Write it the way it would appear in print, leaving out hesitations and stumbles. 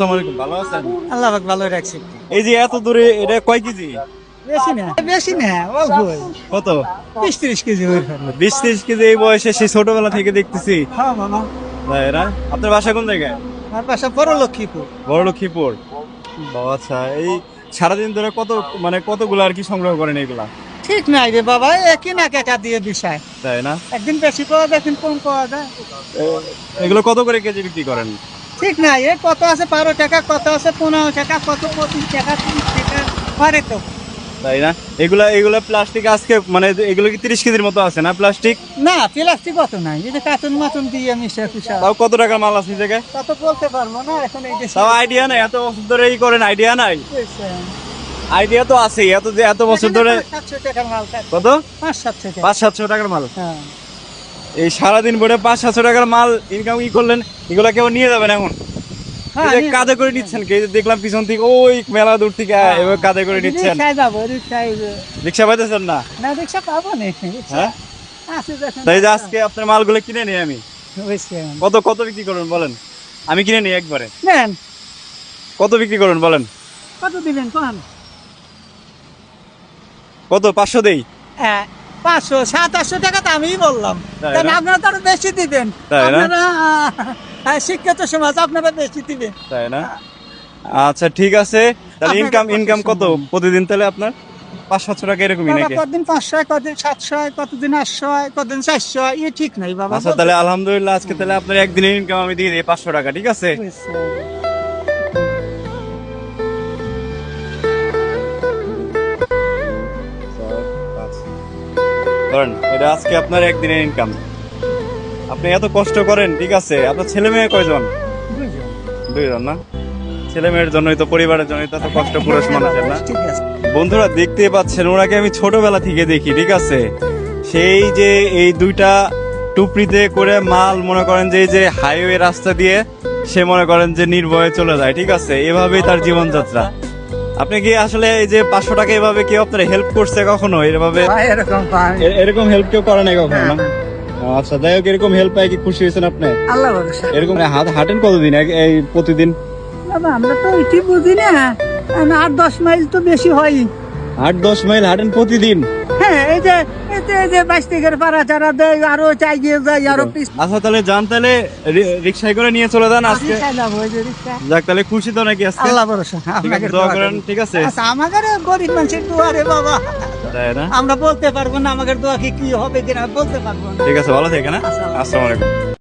আসসালামু আলাইকুম, ভালো আছেন? আল্লাহ পাক ভালো রাখছে। এই যে এত দূরে, এটা কয় কেজি? বেশি না অল্পই, কত? 20-30 কেজি হয়ে গেল। 20-30 কেজি এই বয়সে? সেই ছোটবেলা থেকে দেখতেছি। হ্যাঁ মামা, তাই না? আপনার বাসা কোন জায়গায়? আমার বাসা বড় লক্ষ্মীপুর। বড় লক্ষ্মীপুর। ও আচ্ছা, এই সারাদিন ধরে কতগুলো আর কি সংগ্রহ করেন এগুলা? ঠিক নাই রে বাবা, একই না কেকা দিয়ে বিষয়। তাই না? একদিন বেশি পাওয়া যায়, একদিন কম পাওয়া যায়। এগুলো কত করে কেজি বিক্রি করেন? ঠিক নাই, এ কত আছে 12 টাকা, কত আছে 15 টাকা, কত 25 টাকা, 30 টাকা পারে তো। তাই না? এগুলা প্লাস্টিক আজকে এগুলো কি 30 কেজির মতো আছে না প্লাস্টিক? না প্লাস্টিক কত নাই, এই যে কার্টুন মাটুন দিয়ে মিশা পিশা। তাও কত টাকার মাল আছে এই জায়গায়? কত বলতে পারবো না এখন, এই যে তাও আইডিয়া নাই? এত বছর ধরে এই করেন, আইডিয়া নাই? আইডিয়া তো আছেই, এত বছর ধরে। 700 টাকার মাল থাকে। কত? 500-700 টাকা। 500-700 টাকার মাল? হ্যাঁ এই সারাদিন ভরে 500-700 টাকার মাল ইনকাম কি করলেন? এগুলা কেউ নিয়ে যাবেন এখন? এই যে কাঁধে করে নিচ্ছেন, এই যে দেখলাম পিছন থেকে ওই মেলা দূর থেকে এভাবে কাঁধে করে নিচ্ছেন। রিকশায় যাবো, রিকশায়। রিক্সা পাইতেছেন না? না রিকশা পাবো না। হ্যাঁ, আছে যখন। তাই যে আজকে আপনার মালগুলো কিনে নিই আমি। হয়েছে। কত কত বিক্রি করবেন বলেন? আমি কিনে নিই একবারে। নেন, কত বিক্রি করবেন বলেন? কত দিবেন কোন? কত? 500 দেই? 500-700 টাকা তো আমিই বললাম। তাই কারণ না? আপনারা তো আরো বেশি দিবেন। তাই না? আপনারা শিক্ষিত সমাজ, আপনারা বেশি দিবেন। তাই না? আচ্ছা ঠিক আছে, তাহলে ইনকাম কত প্রতিদিন? তাহলে আপনার 500-700 টাকা এরকমই বাবা, নাকি? কতদিন 500 হয়, কতদিন 700 হয়, কতদিন 800 হয়, কতদিন 400 হয়, এ ঠিক নাই বাবা। আচ্ছা তাহলে আলহামদুলিল্লাহ, আজকে তাহলে আপনার একদিনের ইনকাম আমি দিয়ে দিই 500 টাকা, ঠিক আছে? হয়েছে। ধরেন এটা আজকে আপনার একদিনের ইনকাম। আপনি এত কষ্ট করেন, ঠিক আছে? আপনার ছেলে মেয়ে কয়জন? বুঝলাম। 2 জন না? ছেলে মেয়ের জন্যই তো, পরিবারের জন্যই তো এত কষ্ট পুরুষ মানুষের, না? ঠিক আছে। বন্ধুরা দেখতে পাচ্ছেন, ওনাকে আমি ছোটবেলা থেকে দেখি, ঠিক আছে? সেই যে এই দুইটা টুপরিতে করে মাল, মনে করেন যে এই যে হাইওয়ে রাস্তা দিয়ে সে মনে করেন যে নির্ভয়ে চলে যায়, ঠিক আছে? এভাবেই তার জীবনযাত্রা। আপনি কি আসলে এই যে 500 টাকা এভাবে কেউ আপনার হেল্প করছে কখনো? এভাবে ভাই এরকম পাই। এরকম হেল্প কেউ করে নাই কখনো, না? আচ্ছা যাই হোক, এরকম হেল্প পাই কি খুশি হয়েছেন আপনি? আল্লাহ ভরসা। এরকম হাঁটেন কতদিন এই প্রতিদিন? বাবা আমরা তো এটি বুঝি না, 8-10 মাইল তো বেশি হয়। 8-10 মাইল হাঁটেন প্রতিদিন? হ্যাঁ, এই যে 22 থেকে পাড়া চারা দেয়, আরো চাই গিয়ে যায়, আরো পিস। আচ্ছা তাহলে যান, তাহলে রিক্সায় করে নিয়ে চলে যান আজকে। যাবো, ওই যে রিক্সা। যাক তাহলে খুশি তো নাকি আজকে? আল্লাহ ভরসা। ঠিক আছে, আপনাকে দোয়া করেন, ঠিক আছে? আচ্ছা, আমাদের গরিব মানুষের দোয়া রে বাবা, তাই না? আমরা বলতে পারবো না আমাদের দোয়া কি কি হবে কিনা, বলতে পারবো না। ঠিক আছে, ভালো থেকে না? আসসালামু আলাইকুম।